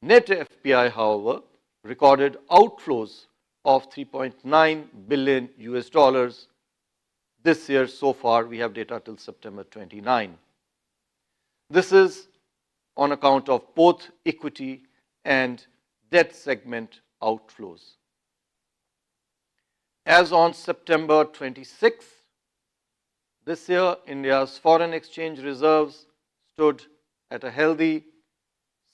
Net FPI, however, recorded outflows of 3.9 billion US dollars this year so far. We have data till September 29. This is on account of both equity and debt segment outflows. As on September 26th, this year, India's foreign exchange reserves stood at a healthy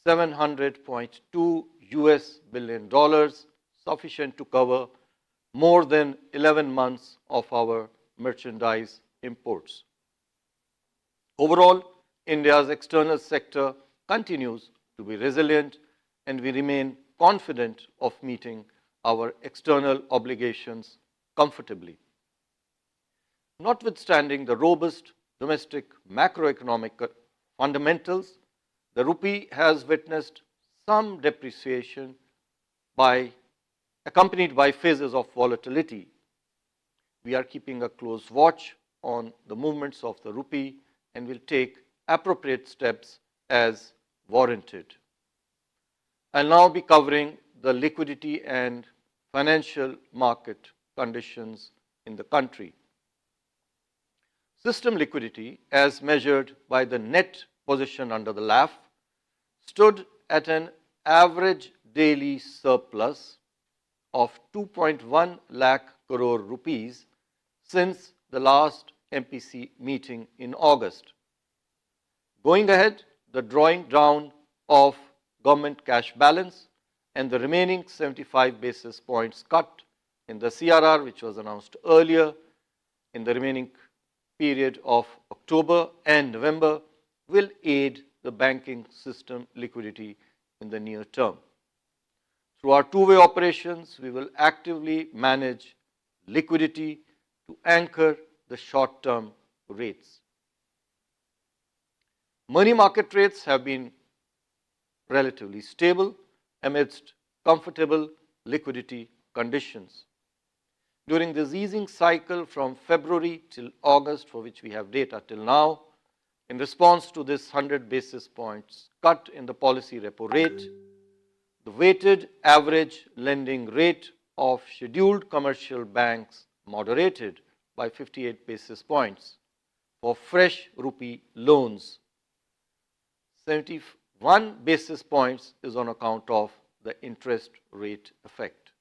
$700.2 billion, sufficient to cover more than 11 months of our merchandise imports. Overall, India's external sector continues to be resilient, and we remain confident of meeting our external obligations comfortably. Notwithstanding the robust domestic macroeconomic fundamentals, the rupee has witnessed some depreciation accompanied by phases of volatility. We are keeping a close watch on the movements of the rupee and will take appropriate steps as warranted. I'll now be covering the liquidity and financial market conditions in the country. System liquidity, as measured by the net position under the LAF, stood at an average daily surplus of 2.1 lakh crore rupees since the last MPC meeting in August. Going ahead, the drawing down of government cash balance and the remaining 75 basis points cut in the CRR, which was announced earlier in the remaining period of October and November, will aid the banking system liquidity in the near term. Through our two-way operations, we will actively manage liquidity to anchor the short-term rates. Money market rates have been relatively stable amidst comfortable liquidity conditions. During this easing cycle from February till August, for which we have data till now, in response to this 100 basis points cut in the policy repo rate, the weighted average lending rate of scheduled commercial banks moderated by 58 basis points for fresh rupee loans. 71 basis points is on account of the interest rate effect.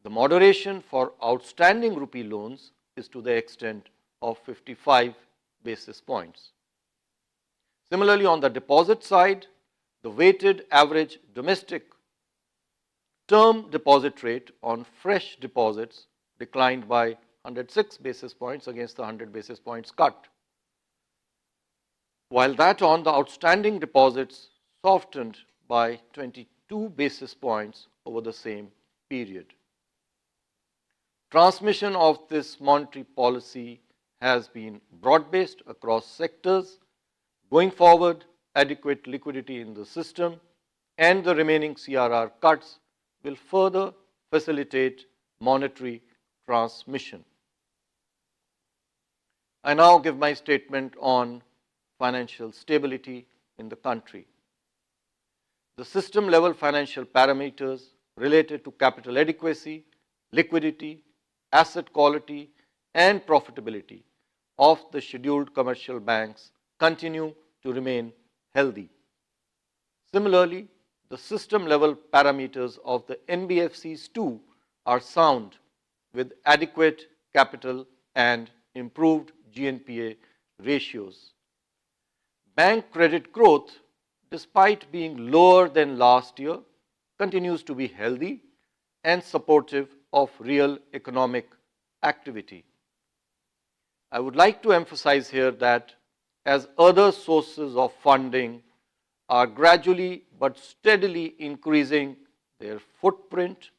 The moderation for outstanding rupee loans is to the extent of 55 basis points. Similarly, on the deposit side, the weighted average domestic term deposit rate on fresh deposits declined by 106 basis points against the 100 basis points cut, while that on the outstanding deposits softened by 22 basis points over the same period. Transmission of this monetary policy has been broad-based across sectors. Going forward, adequate liquidity in the system and the remaining CRR cuts will further facilitate monetary transmission. I now give my statement on financial stability in the country. The system-level financial parameters related to capital adequacy, liquidity, asset quality, and profitability of the scheduled commercial banks continue to remain healthy. Similarly, the system-level parameters of the NBFCs too are sound, with adequate capital and improved GNPA ratios. Bank credit growth, despite being lower than last year, continues to be healthy and supportive of real economic activity. I would like to emphasize here that as other sources of funding are gradually but steadily increasing their footprint,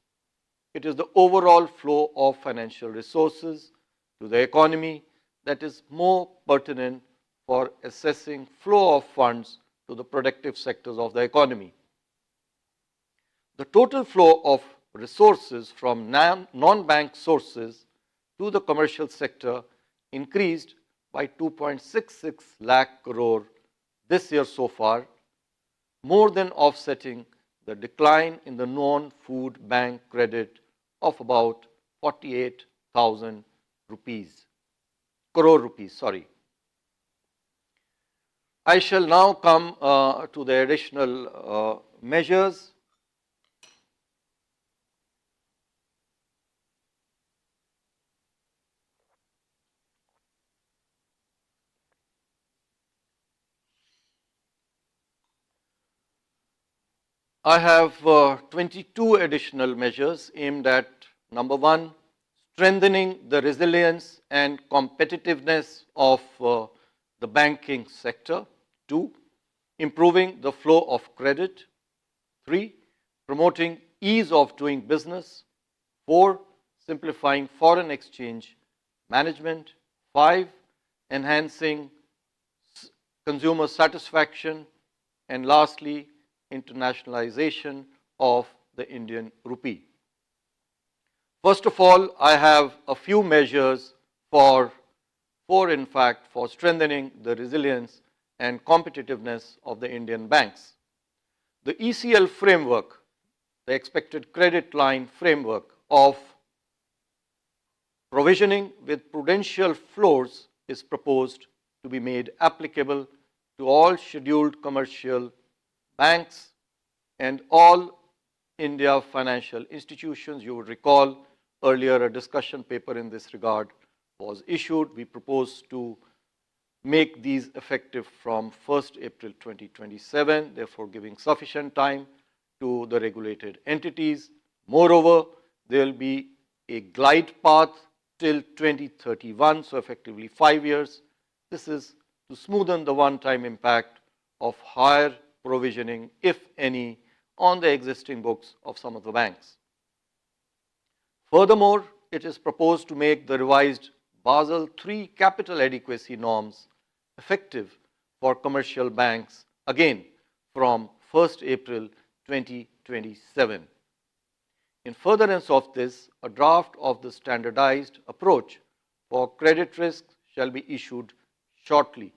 it is the overall flow of financial resources to the economy that is more pertinent for assessing flow of funds to the productive sectors of the economy. The total flow of resources from non-bank sources to the commercial sector increased by 2.66 lakh crore this year so far, more than offsetting the decline in the non-food bank credit of about 48,000 crore rupees, sorry. I shall now come to the additional measures. I have 22 additional measures aimed at, number one, strengthening the resilience and competitiveness of the banking sector. 2, improving the flow of credit. 3, promoting ease of doing business. 4, simplifying foreign exchange management. 5, enhancing consumer satisfaction. And lastly, internationalization of the Indian rupee. First of all, I have a few measures for strengthening the resilience and competitiveness of the Indian banks. The ECL framework, the expected credit line framework of provisioning with prudential floors, is proposed to be made applicable to all scheduled commercial banks and all India financial institutions. You would recall earlier a discussion paper in this regard was issued. We propose to make these effective from 1st April 2027, therefore giving sufficient time to the regulated entities. Moreover, there will be a glide path till 2031, so effectively 5 years. This is to smoothen the one-time impact of higher provisioning, if any, on the existing books of some of the banks. Furthermore, it is proposed to make the revised Basel III capital adequacy norms effective for commercial banks again from 1st April 2027. In furtherance of this, a draft of the standardized approach for credit risk shall be issued shortly.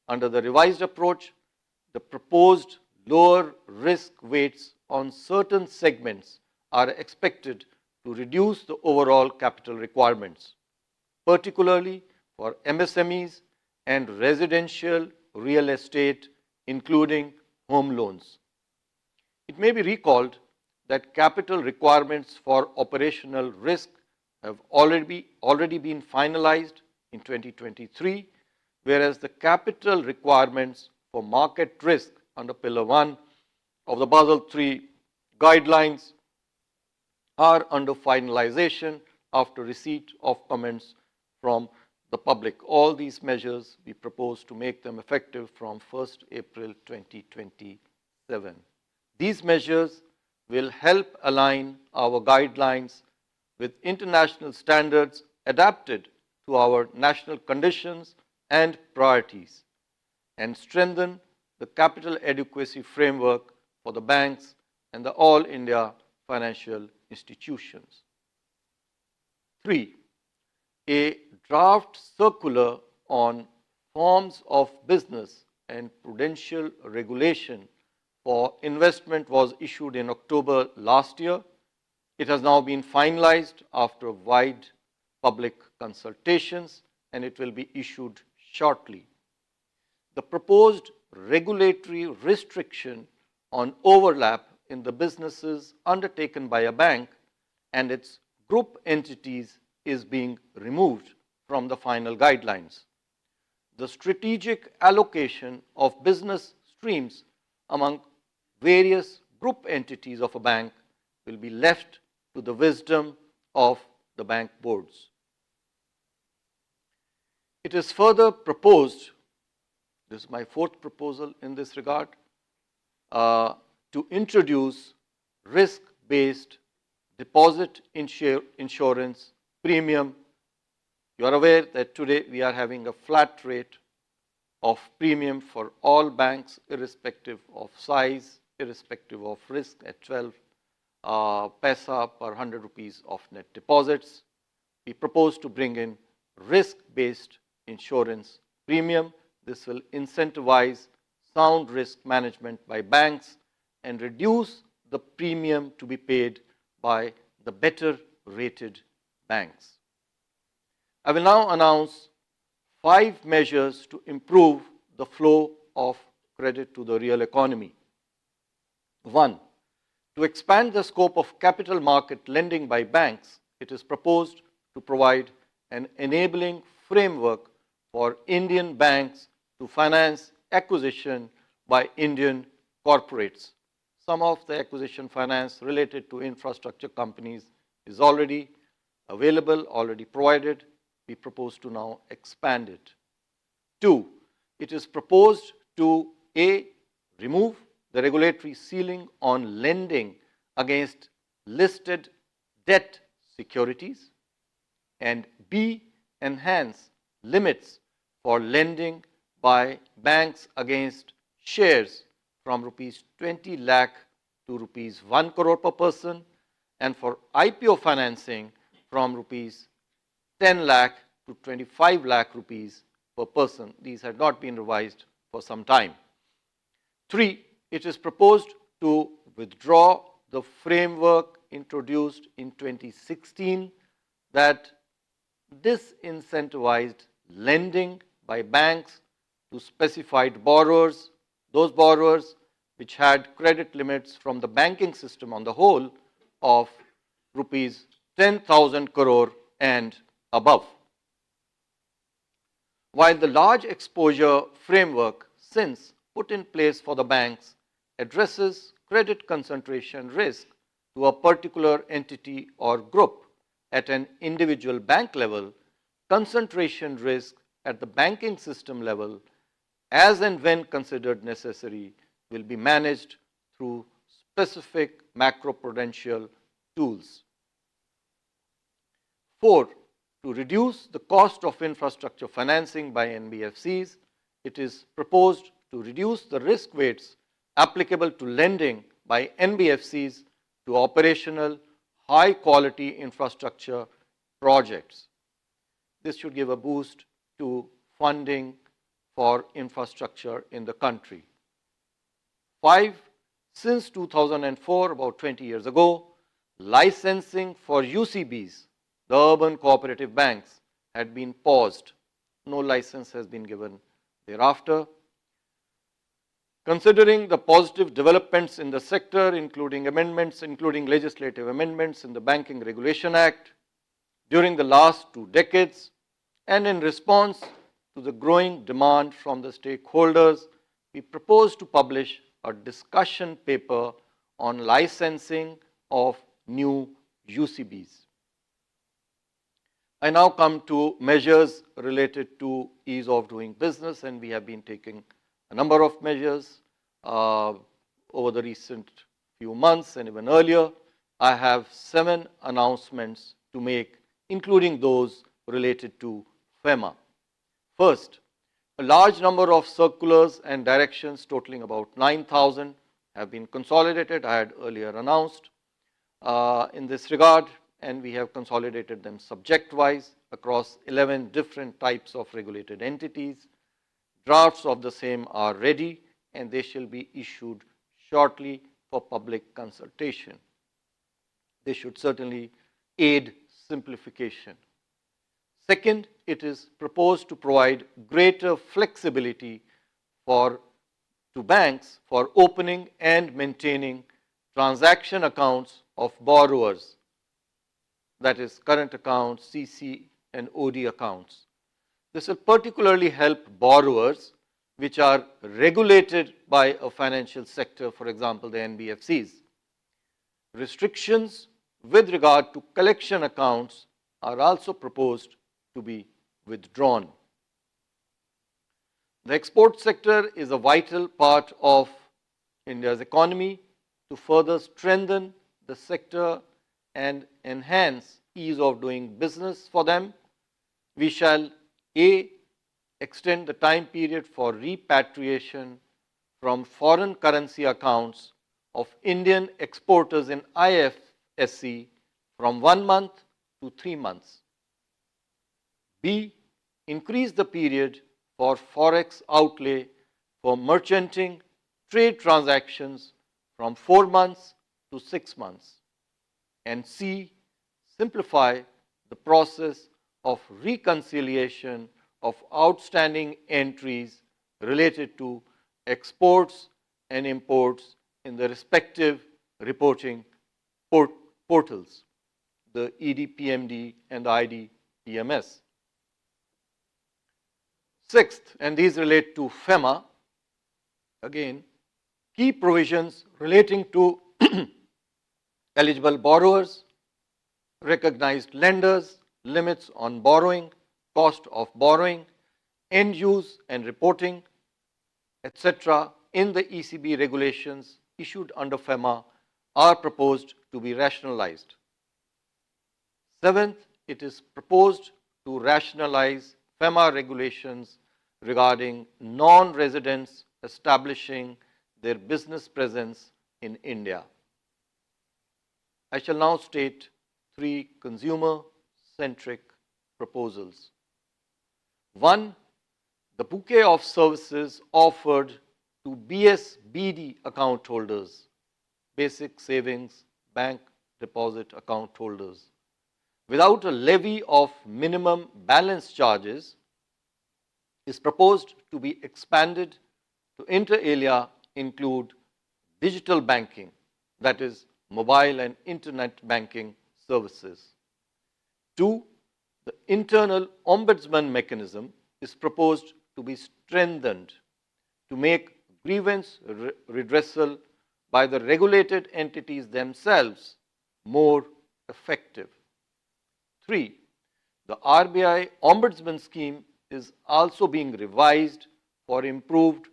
Under the revised approach, the proposed lower risk weights on certain segments are expected to reduce the overall capital requirements, particularly for MSMEs and residential real estate, including home loans. It may be recalled that capital requirements for operational risk have already been finalized in 2023, whereas the capital requirements for market risk under Pillar 1 of the Basel III guidelines are under finalization after receipt of comments from the public. All these measures, we propose to make them effective from 1st April 2027. These measures will help align our guidelines with international standards adapted to our national conditions and priorities, and strengthen the capital adequacy framework for the banks and the all India financial institutions. 3. A draft circular on forms of business and prudential regulation for investment was issued in October last year. It has now been finalized after wide public consultations, and it will be issued shortly. The proposed regulatory restriction on overlap in the businesses undertaken by a bank and its group entities is being removed from the final guidelines. The strategic allocation of business streams among various group entities of a bank will be left to the wisdom of the bank boards. It is further proposed, this is my fourth proposal in this regard, to introduce risk-based deposit insurance premium. You are aware that today we are having a flat rate of premium for all banks, irrespective of size, irrespective of risk, at 12 paisa per 100 rupees of net deposits. We propose to bring in risk-based insurance premium. This will incentivize sound risk management by banks and reduce the premium to be paid by the better rated banks. I will now announce 5 measures to improve the flow of credit to the real economy. 1. To expand the scope of capital market lending by banks, it is proposed to provide an enabling framework for Indian banks to finance acquisition by Indian corporates. Some of the acquisition finance related to infrastructure companies is already available, already provided. We propose to now expand it. 2. It is proposed to A. Remove the regulatory ceiling on lending against listed debt securities, and B. Enhance limits for lending by banks against shares from rupees 20 lakh to rupees 1 crore per person, and for IPO financing from rupees 10 lakh to 25 lakh rupees per person. These had not been revised for some time. 3. It is proposed to withdraw the framework introduced in 2016 that disincentivized lending by banks to specified borrowers, those borrowers which had credit limits from the banking system on the whole of rupees 10,000 crore and above. While the large exposure framework since put in place for the banks addresses credit concentration risk to a particular entity or group at an individual bank level, concentration risk at the banking system level, as and when considered necessary, will be managed through specific macroprudential tools. 4. To reduce the cost of infrastructure financing by NBFCs, it is proposed to reduce the risk weights applicable to lending by NBFCs to operational, high-quality infrastructure projects. This should give a boost to funding for infrastructure in the country. 5. Since 2004, about 20 years ago, licensing for UCBs, the urban cooperative banks, had been paused. No license has been given thereafter. Considering the positive developments in the sector, including legislative amendments in the Banking Regulation Act during the last 2 decades, and in response to the growing demand from the stakeholders, we propose to publish a discussion paper on licensing of new UCBs. I now come to measures related to ease of doing business, and we have been taking a number of measures over the recent few months and even earlier. I have 7 announcements to make, including those related to FEMA. First, a large number of circulars and directions totaling about 9,000 have been consolidated. I had earlier announced in this regard, and we have consolidated them subject-wise across 11 different types of regulated entities. Drafts of the same are ready, and they shall be issued shortly for public consultation. They should certainly aid simplification. Second, it is proposed to provide greater flexibility to banks for opening and maintaining transaction accounts of borrowers, that is current accounts, CC and OD accounts. This will particularly help borrowers which are regulated by a financial sector, for example, the NBFCs. Restrictions with regard to collection accounts are also proposed to be withdrawn. The export sector is a vital part of India's economy. To further strengthen the sector and enhance ease of doing business for them, we shall A. Extend the time period for repatriation from foreign currency accounts of Indian exporters in IFSC from 1 month to 3 months. B. Increase the period for forex outlay for merchanting trade transactions from 4 months to 6 months. And C, simplify the process of reconciliation of outstanding entries related to exports and imports in the respective reporting portals, the EDPMD and the IDPMS. Sixth, and these relate to FEMA, again, key provisions relating to eligible borrowers, recognized lenders, limits on borrowing, cost of borrowing, end use and reporting, etc. in the ECB regulations issued under FEMA are proposed to be rationalized. Seventh, it is proposed to rationalize FEMA regulations regarding non-residents establishing their business presence in India. I shall now state 3 consumer-centric proposals. 1. The bouquet of services offered to BSBD account holders, basic savings bank deposit account holders, without a levy of minimum balance charges, is proposed to be expanded to inter alia include digital banking, that is, mobile and internet banking services. 2. The internal ombudsman mechanism is proposed to be strengthened to make grievance redressal by the regulated entities themselves more effective. 3. The RBI ombudsman scheme is also being revised for improved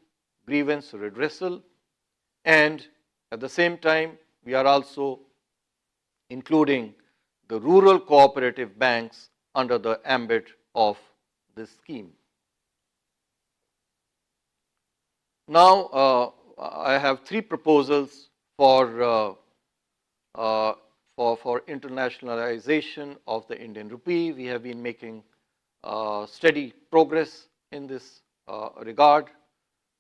grievance redressal, and at the same time we are also including the rural cooperative banks under the ambit of this scheme. Now, I have 3 proposals for internationalization of the Indian rupee. We have been making steady progress in this regard.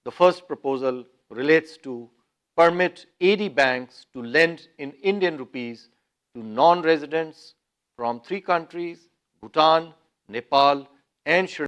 The first proposal relates to permit AD banks to lend in Indian rupees to non-residents from 3 countries, Bhutan, Nepal and Sri